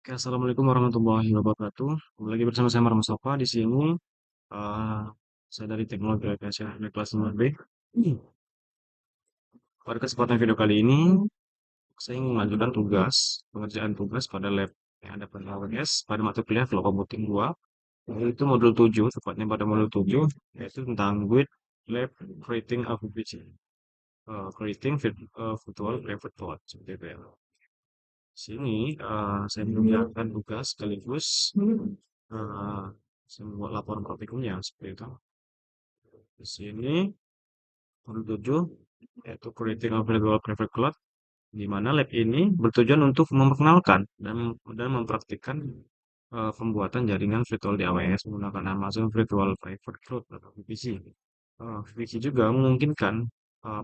Oke, Assalamualaikum warahmatullahi wabarakatuh. Kembali lagi bersama saya Mas Mustafa di sini. eh, saya dari Teknologi Rekayasa dari kelas 5B. Pada kesempatan video kali ini, saya ingin mengajukan pengerjaan tugas pada lab yang ada pada AWS pada mata kuliah Flow Computing 2, yaitu modul 7, tepatnya pada modul 7, yaitu tentang with lab creating a VPC, virtual private cloud, seperti itu ya. Sini saya mengerjakan tugas sekaligus eh, saya membuat laporan praktikumnya seperti itu. Di sini modul 7 yaitu creating a virtual private cloud, di mana lab ini bertujuan untuk memperkenalkan dan mempraktikkan pembuatan jaringan virtual di AWS menggunakan Amazon Virtual Private Cloud atau VPC. VPC juga memungkinkan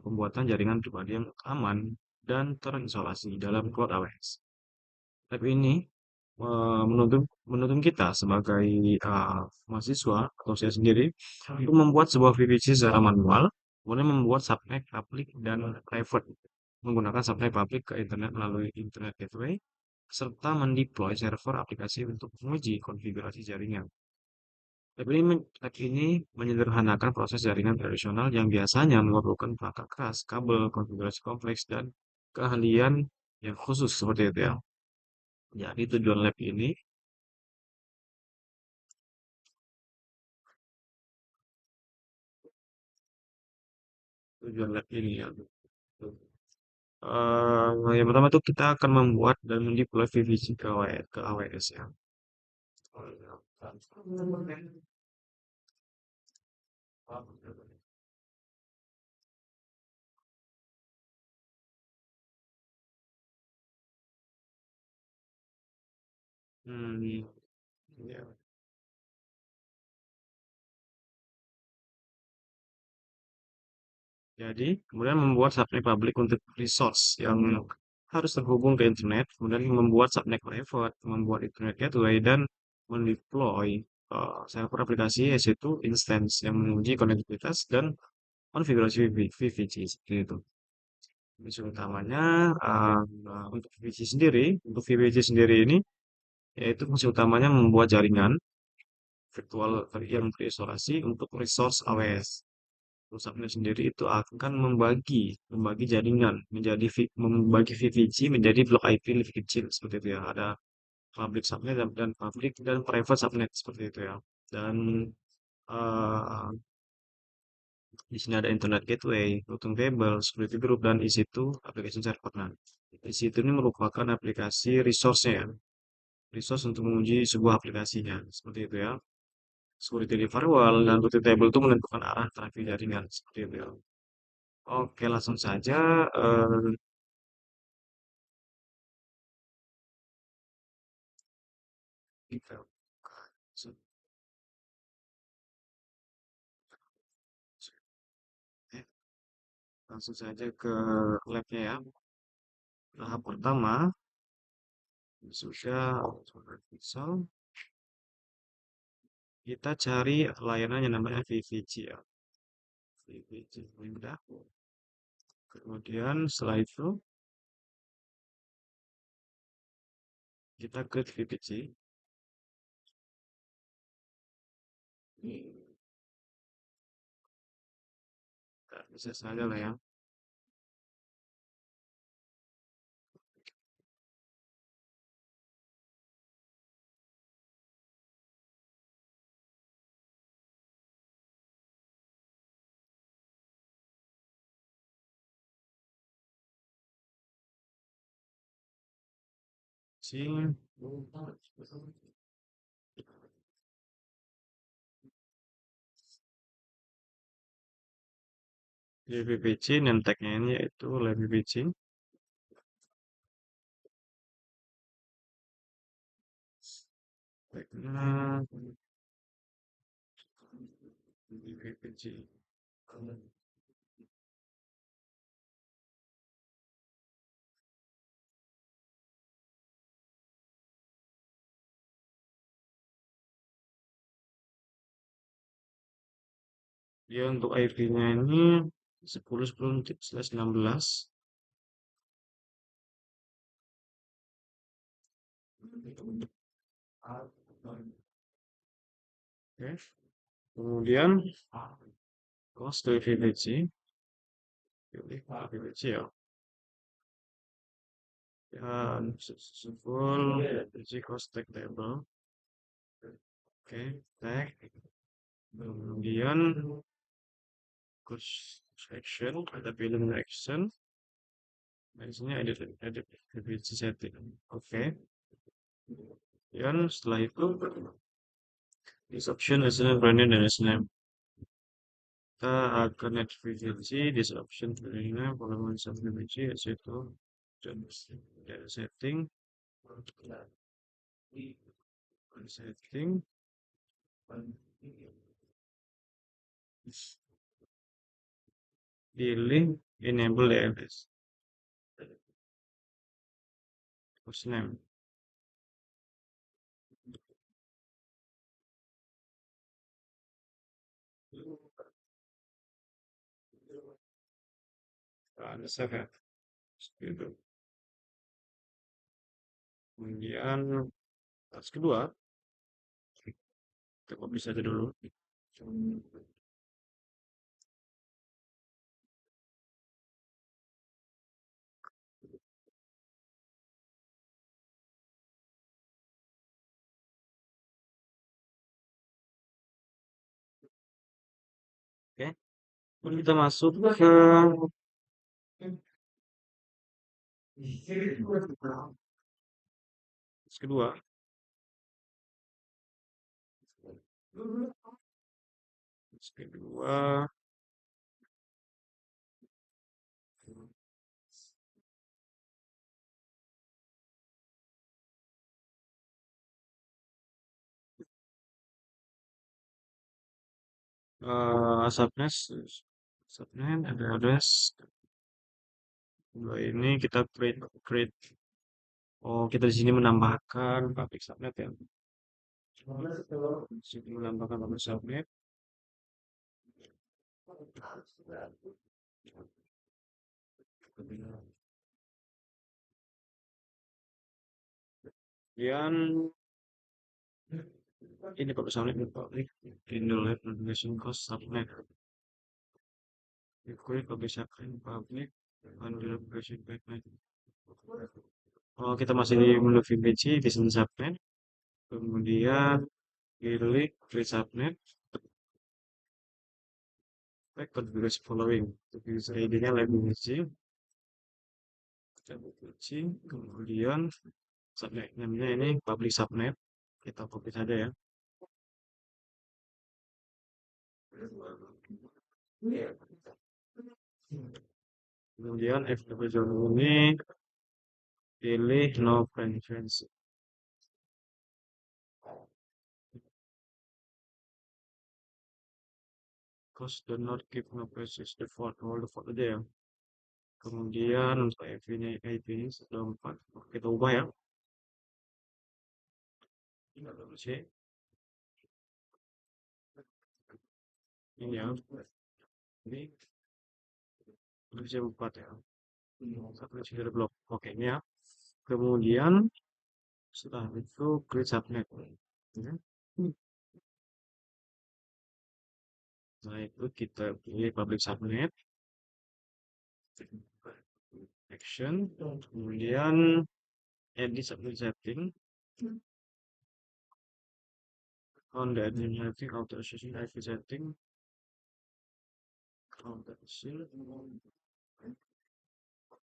pembuatan jaringan pribadi yang aman dan terisolasi dalam cloud AWS. Lab ini menuntun kita sebagai mahasiswa atau saya sendiri untuk membuat sebuah VPC secara manual, kemudian membuat subnet public dan private menggunakan subnet public ke internet melalui internet gateway, serta mendeploy server aplikasi untuk menguji konfigurasi jaringan. Lab ini menyederhanakan proses jaringan tradisional yang biasanya memerlukan perangkat keras, kabel, konfigurasi kompleks, dan keahlian yang khusus seperti itu ya. Jadi tujuan lab ini tujuan lab ini ya. Yang pertama itu kita akan membuat dan mendeploy VPC ke AWS ya. Hmm, ya. Jadi, kemudian membuat subnet public untuk resource yang harus terhubung ke internet, kemudian membuat subnet private, membuat internet gateway, dan mendeploy server aplikasi, yaitu instance yang menguji konektivitas dan konfigurasi VPC seperti itu. Misi utamanya untuk VPC sendiri ini, yaitu fungsi utamanya membuat jaringan virtual yang terisolasi untuk resource AWS. Rusaknya sendiri itu akan membagi jaringan membagi VPC menjadi blok IP lebih kecil seperti itu ya. Ada public subnet dan public dan private subnet seperti itu ya. Dan eh, di sini ada internet gateway, routing table, security group, dan EC2 application server. Nah, EC2 ini merupakan aplikasi resource-nya ya. Resource untuk menguji sebuah aplikasinya seperti itu ya. Security di firewall dan routing table itu menentukan arah traffic jaringan seperti itu ya. Oke, langsung saja kita eh, langsung saja ke labnya ya. Tahap pertama, sudah Pixel. Kita cari layanan yang namanya VVC ya. VVC mudah. Kemudian setelah itu kita klik VVC. Nah, bisa saja lah ya. Si VVC name tag-nya ini yaitu VVC. Tag-nya VVC. Dia untuk IP-nya ini 10.10/16. Oke. Kemudian cost privilege, pilih privilege ya. Dan full privilege cost tag table. Oke, tag. Kemudian cost section, ada pilih action. Nah, di sini edit privilege setting. Oke. Kemudian setelah itu this option is branded dan name. Kita akan add privilege this option brandnya volume sub privilege yaitu dan setting setting pilih enable DNS hostname. Ada save ya. Gitu. Kemudian tas kedua kita copy saja dulu. Oke. Kemudian kita masuk ke tas kedua. Tas kedua subnet ada address dua ini kita create. Oh, kita di sini menambahkan public subnet ya. Di sini menambahkan public subnet. Kemudian ini public subnet public handle navigation cost subnet. Create public subnet public handle navigation pipeline. Oh, kita masih di menu VPC di sini subnet. Kemudian pilih create subnet. Configuration following. User ID-nya library. Kita kunci. Kemudian subnet namanya ini public subnet. Kita copy saja ya. Kemudian FTP zone ini pilih no preference. Cost do not give no preference default aja ya. Kemudian untuk IP ini sudah 4. Kita ubah ya. Ini ya. Ini versi 4 ya. Satu dari blok. Oke, ini ya. Kemudian setelah itu create subnet. Ya. Nah, itu kita pilih public subnet. Action. Kemudian edit subnet setting. On the admin setting, authorization IP setting.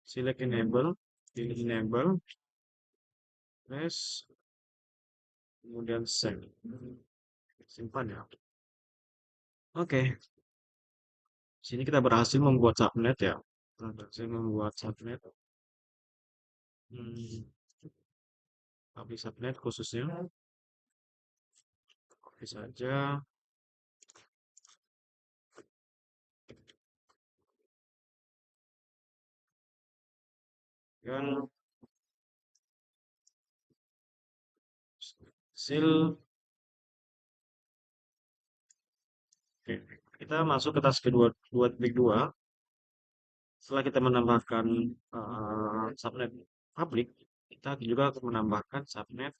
Select enable, pilih enable, press, kemudian save, simpan ya. Oke, sini kita berhasil membuat subnet ya. Berhasil membuat subnet, public subnet khususnya. Oke saja. Dan hasil. Oke, kita masuk ke tas kedua, 2.2. Setelah kita menambahkan subnet public, kita juga akan menambahkan subnet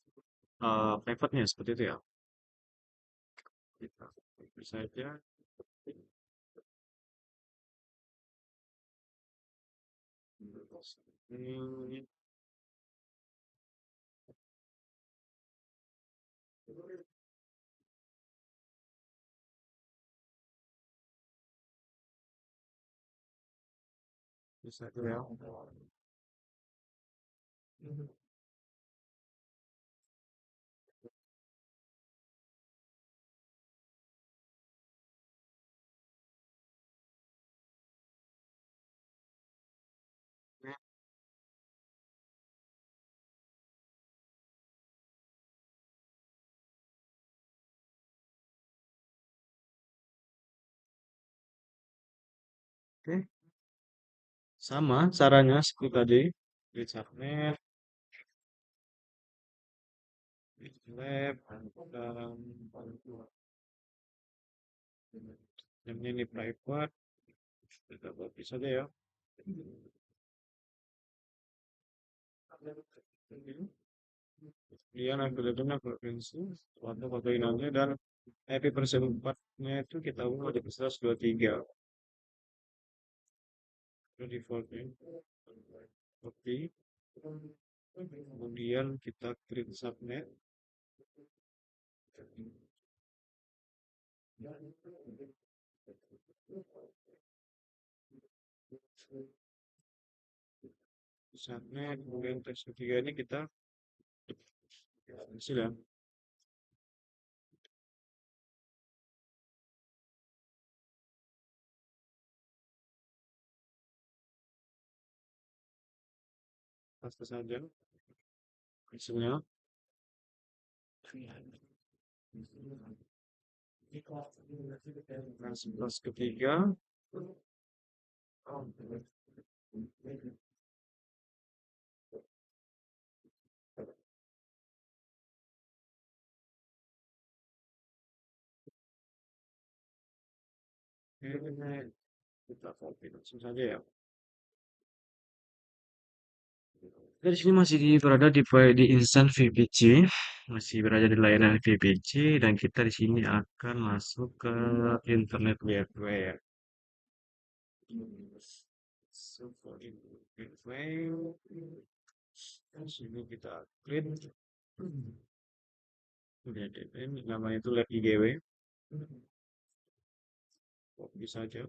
private-nya seperti itu ya. Kita copy saja. Ini bisa itu ya. Oke, sama caranya seperti tadi. Create subnet, create lab, dan yang ini private. Kita copy saja ya. Kemudian available frekuensi, waktu fotoinannya dan IP versi 4-nya itu kita ubah jadi 123. Itu defaultnya. Copy. Kemudian kita create subnet. Subnet, kemudian teks ketiga ini kita hasil ya. Paste saja hasilnya. Nah, 11 ketiga. Oke, kita copy langsung saja ya. Kita di sini masih berada di instance VPC, masih berada di layanan VPC, dan kita di sini akan masuk ke internet gateway ya. So, for internet gateway, di sini kita create ini namanya itu lab IGW, copy saja.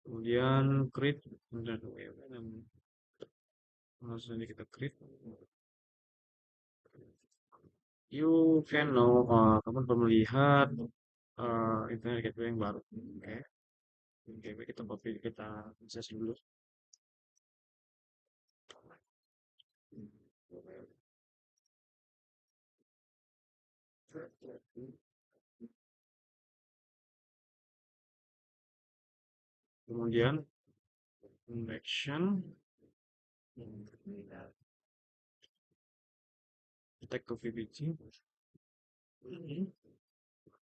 Kemudian create internet gateway, langsung saja kita create. You can know, kamu perlu melihat internet gateway yang baru. Oke, gateway kita copy, kita akses dulu. Kemudian connection, kita ke VPC.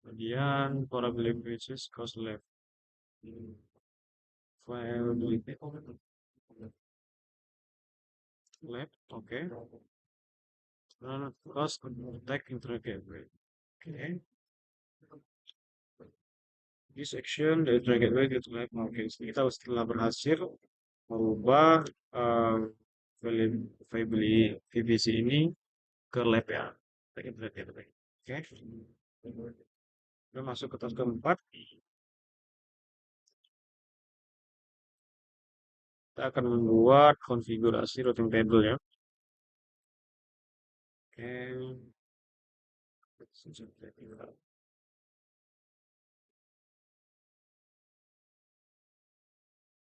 Kemudian probability cost left. Viability left, oke. Cost detect internet gateway. Oke. This action, the internet gateway get left. Oke, kita setelah berhasil merubah uh, viability VPC ini ke lab ya. Take internet gateway. Oke. Kita masuk ke task keempat. Kita akan membuat konfigurasi routing table ya. Oke.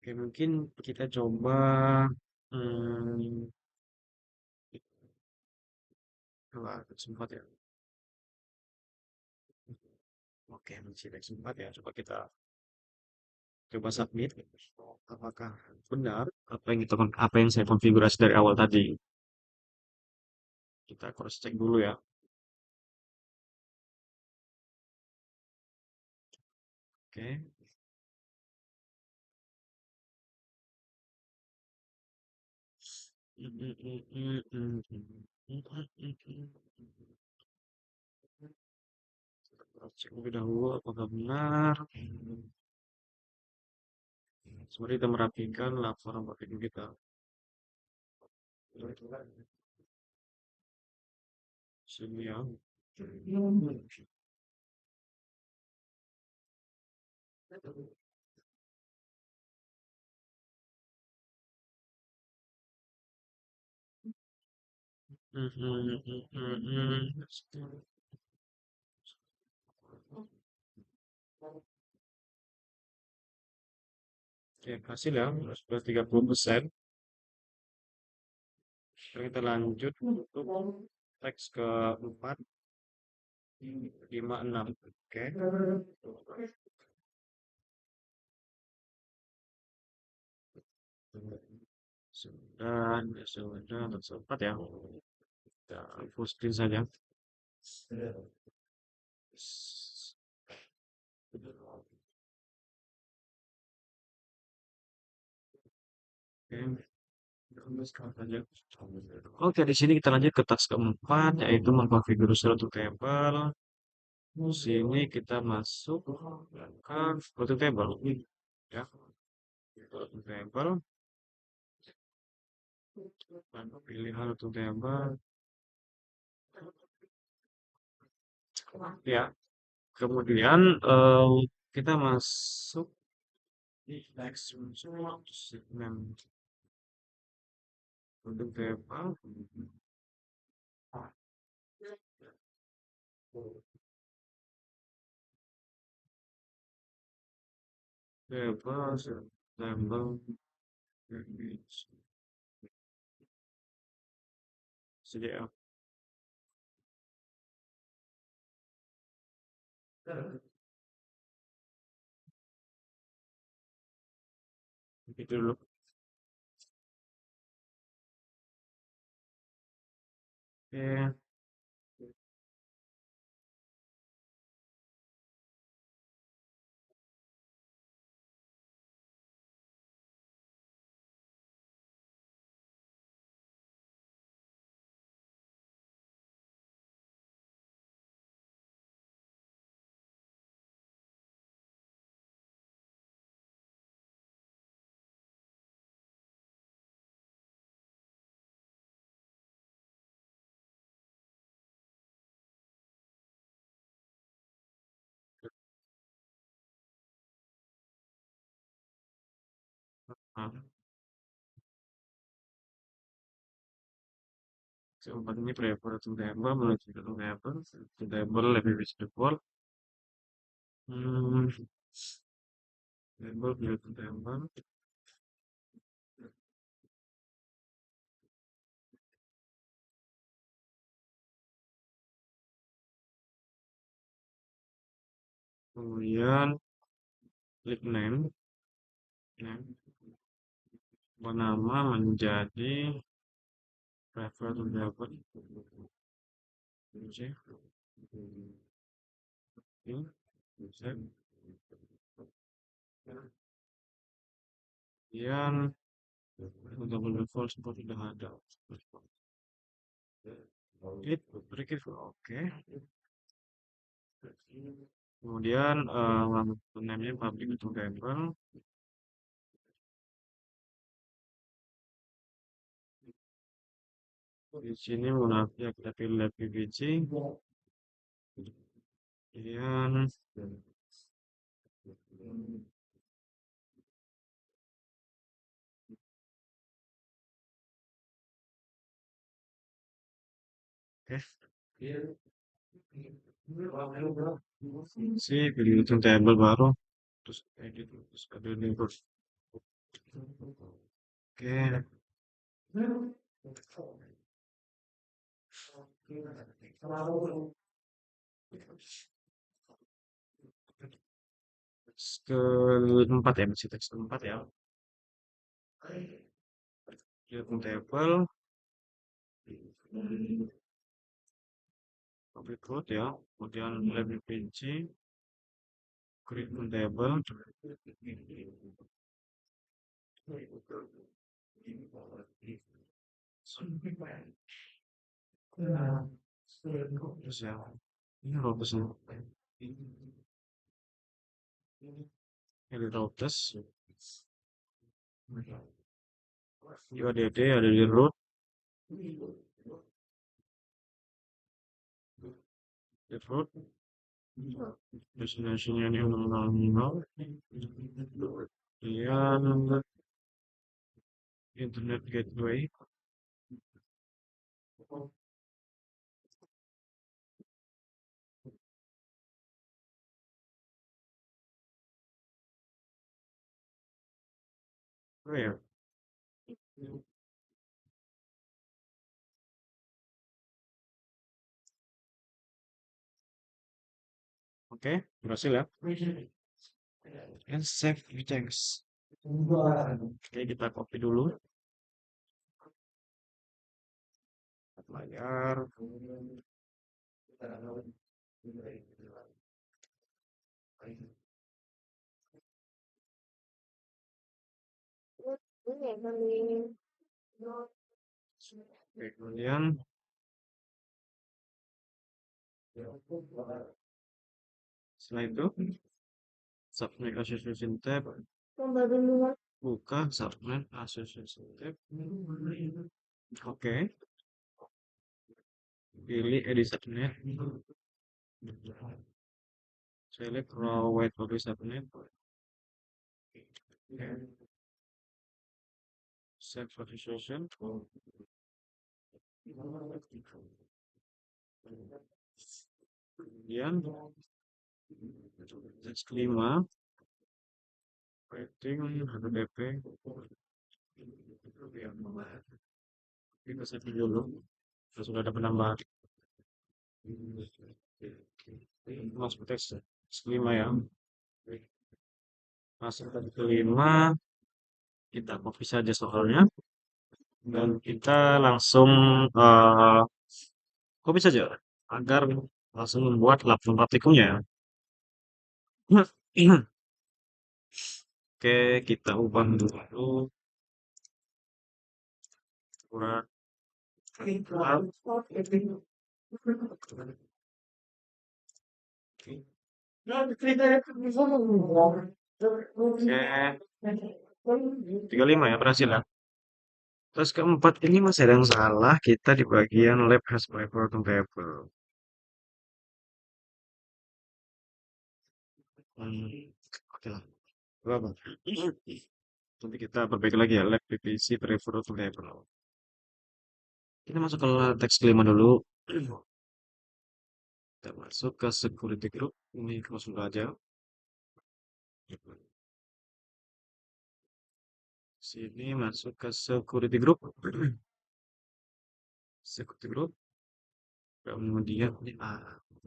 Oke, mungkin kita coba hmm, wah, sempat ya. Oke, masih ada sempat ya. Coba kita coba submit. Apakah benar apa yang saya konfigurasi dari awal tadi? Kita cross check dulu ya. Oke. Cek lebih dahulu apakah benar. Mari kita merapikan laporan praktikum kita. Sini ya. Oke, hasil ya, sudah 30%. Sekarang kita lanjut untuk teks keempat, 5, 6. Oke. Sudah, sudah, untuk sempat ya. Kita full screen saja. Oke. Oke, di sini kita lanjut ke task keempat, yaitu mengkonfigurasi suatu table. Di sini kita masuk ke suatu table, ya, suatu table, dan pilihan untuk table, ya. Kemudian kita masuk di next segmen untuk table, table, table, CDF. Itu dulu. Oke. Nah, keempat ini prefer to table, menuju ke table, to table lebih bisa default. Hmm, table, build to table. Kemudian klik name, name, ubah nama menjadi prefer to table. Oke, ini bisa. Kemudian double default seperti sudah ada. It berikut, oke. Kemudian namanya public to table. Di sini munafik kita pilih PVC. Kemudian si pilih itu table baru, terus edit, terus ada ini terus. Oke. Keempat ya, masih teks keempat ya. Lihat table, public root ya, kemudian lebih pinci, create table, Terus ya, ini routesnya. Ini routes. Di ODD ada di root, di root. Destinasinya ini 000. Kemudian internet gateway. Oh ya, oke, berhasil ya. And save thanks. Oke, kita copy dulu layar. Oke, kemudian setelah itu submit association tab, buka submit association tab. Oke, pilih edit subnet, select raw white body subnet. Oke, save association. Kemudian teks 5 rating HTTP. Kita save dulu. Sudah ada penambahan. Masuk teks 5 ya. Masuk teks kelima, kita copy saja soalnya dan kita langsung copy saja agar langsung membuat laporan praktikumnya. Oke, kita ubah dulu ukuran. Oke, 35 ya, berhasil ya. Terus keempat ini masih ada yang salah, kita di bagian lab has paper compatible. Oke lah, apa? Nanti kita perbaiki lagi ya, lab PVC prefer compatible. Kita masuk ke teks kelima dulu. Kita masuk ke security group, ini close dulu aja. Sini masuk ke security group. Security group. Kemudian ini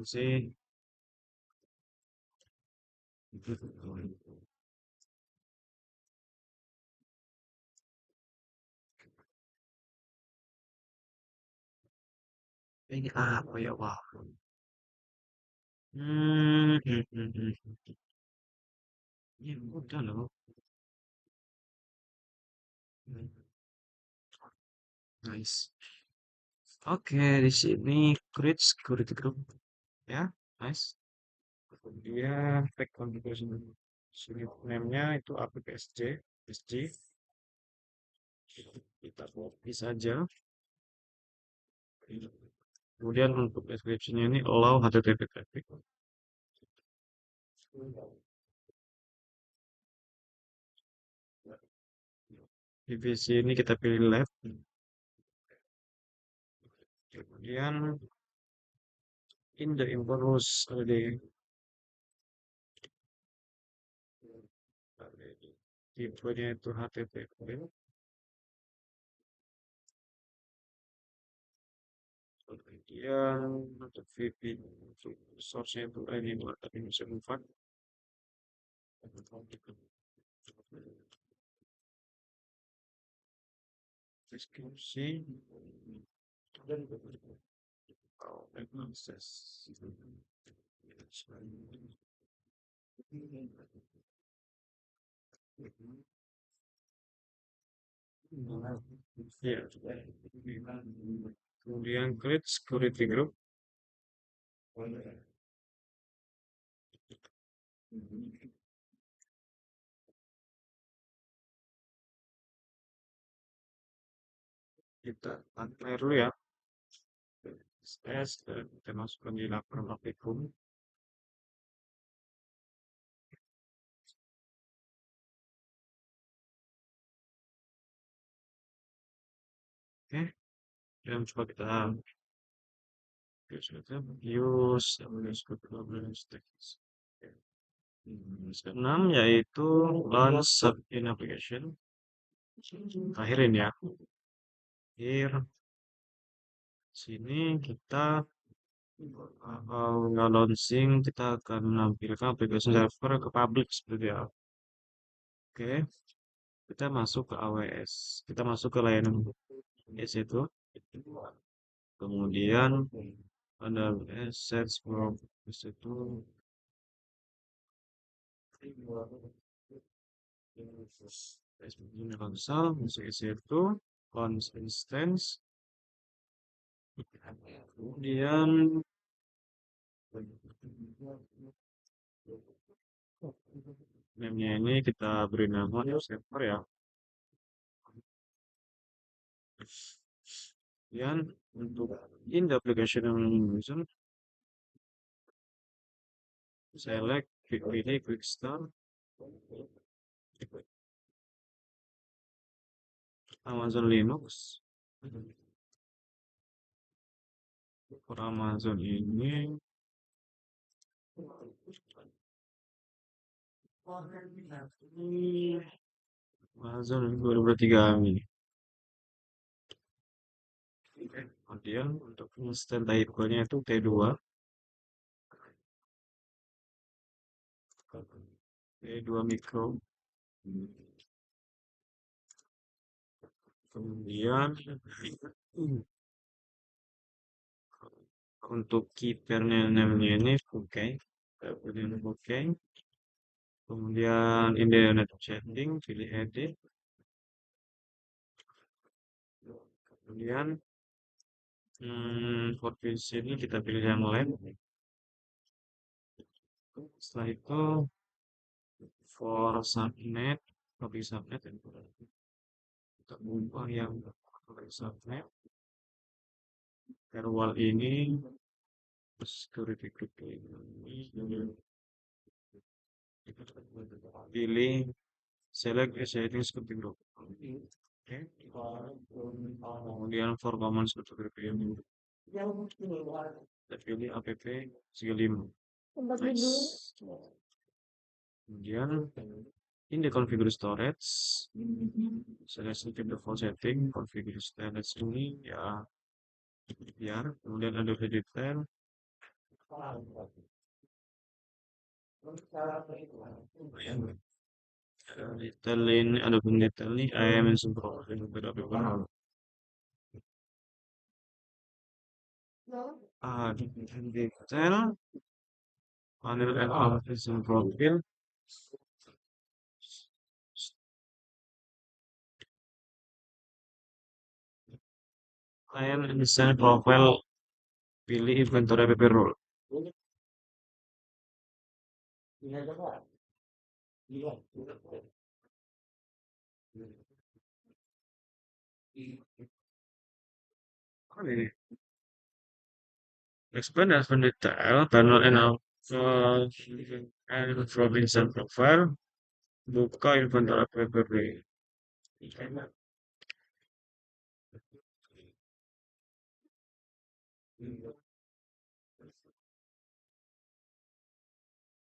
sih ini apa ya, wah. Hmm, hmm, hmm, hmm. Ini udah loh. Hmm, nice. Oke, di sini create security group ya, nice. Kemudian tag configuration unit name-nya itu appsj, sg. Kita copy saja. Kemudian untuk description-nya ini allow HTTP traffic. Divisi ini kita pilih left. Kemudian in the info rules ada tipenya itu HTTP. Kemudian untuk VP source-nya itu ini buat tapi bisa move deskripsi dan akses. Ya. Kemudian create security group. Kita apply dulu ya. Kita masukkan di laporan praktikum. Oke, dan coba kita use. Keenam yaitu launch in application. Akhirin ya. Akhir sini kita launching, kita akan menampilkan aplikasi server ke public seperti apa. Oke, kita masuk ke AWS. Kita masuk ke layanan AWS itu. Kemudian ada assets from itu. Ini konsol, masuk ke situ. Launch instance. Kemudian namenya ini kita beri nama server ya. Kemudian untuk in the application yang select pilih quick start Amazon Linux. For Amazon ini Amazon 2023 ini. Kemudian untuk instant type-nya itu T2. T2 micro. Kemudian untuk key pairnya namanya ini oke. Kemudian oke. Kemudian internet chatting pilih edit. Kemudian for ini kita pilih yang lain. Setelah itu for subnet, public subnet kita ubah yang public subnet. Firewall ini security group ini pilih select settings security group. Oke. Kemudian for common security group ini kita pilih app scaling. Nice. Kemudian in the configure storage, select default setting, configure storage ini ya biar. Kemudian ada detail. Detail ini ada detail nih, I am in profile beberapa detail panel and application profile. I am in design profile, pilih inventory app role. Ini expand as detail panel and province profile, buka inventory app role.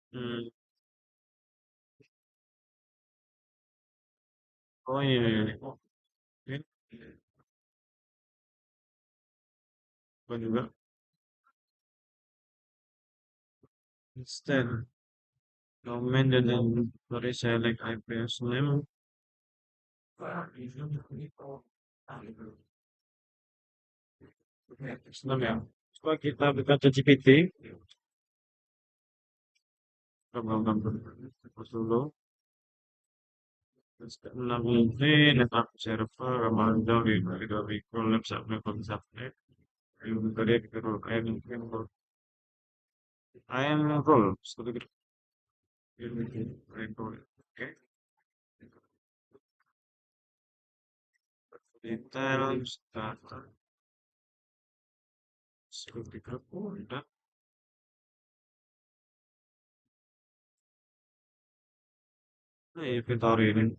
Hmm. Oh ini. Ini apa juga? Instead, domain dan inventory select IPS name. Senang ya. Coba kita buka ChatGPT. Coba dulu. Stability, network server, Amanda, video recall, lab subnet, copy subnet, you create role, I am role, so the role, okay, details, data, seperti itu, udah, nah, inventory ini.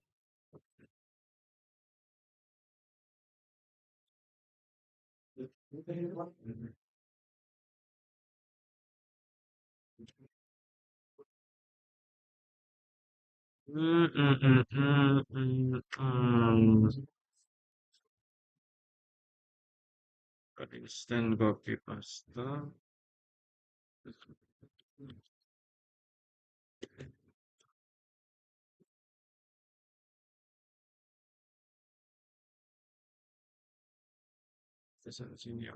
Hmm, hmm, hmm, hmm, hmm, hmm. Instant copy pasta. Pesan sini ya.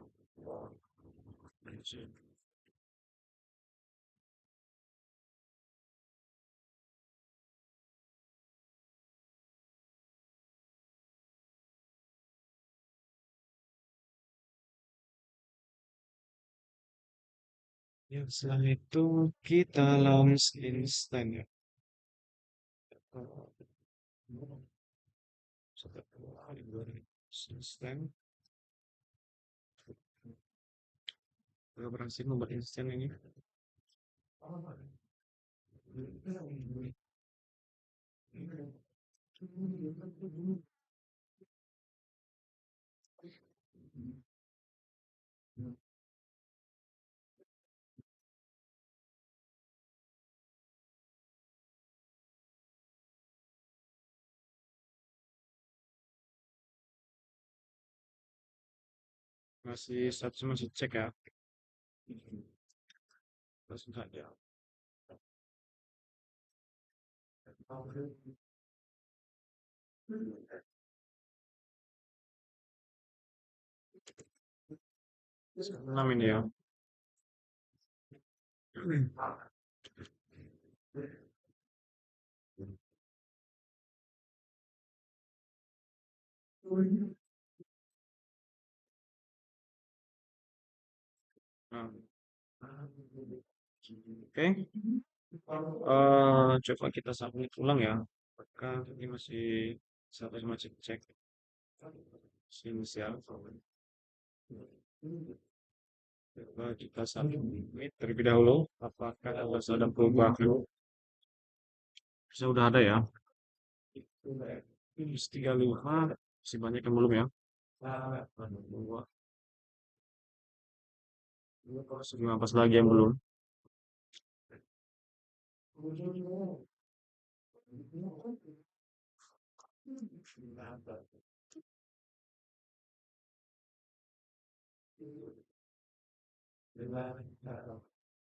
Ya, setelah itu kita launch instan ya. Instan. Udah berhasil membuat instan ini. Masih status masih cek ya. Langsung saja. Enam ini ya. Nah, oke. Coba kita submit ulang ya. Apakah ini masih status masih cek inisial. Coba kita submit terlebih dahulu. Apakah ada perubahan? Bisa udah ada ya. Ini 35 masih banyak yang belum ya. Dua, 15 lagi yang belum.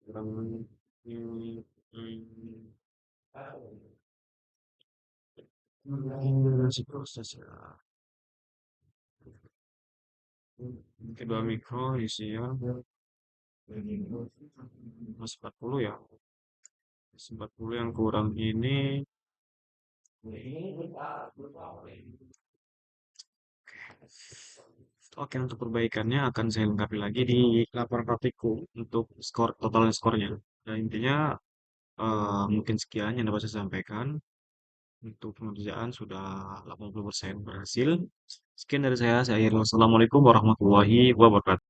Kurang ini, ini masih proses ya. Kedua mikro isi ya. Masih 40 ya. Masih 40 yang kurang ini. Oke, untuk perbaikannya akan saya lengkapi lagi di laporan praktikku untuk skor total skornya. Dan intinya mungkin sekian yang dapat saya sampaikan. Untuk pengerjaan sudah 80% berhasil. Sekian dari saya. Saya akhiri. Wassalamualaikum warahmatullahi wabarakatuh.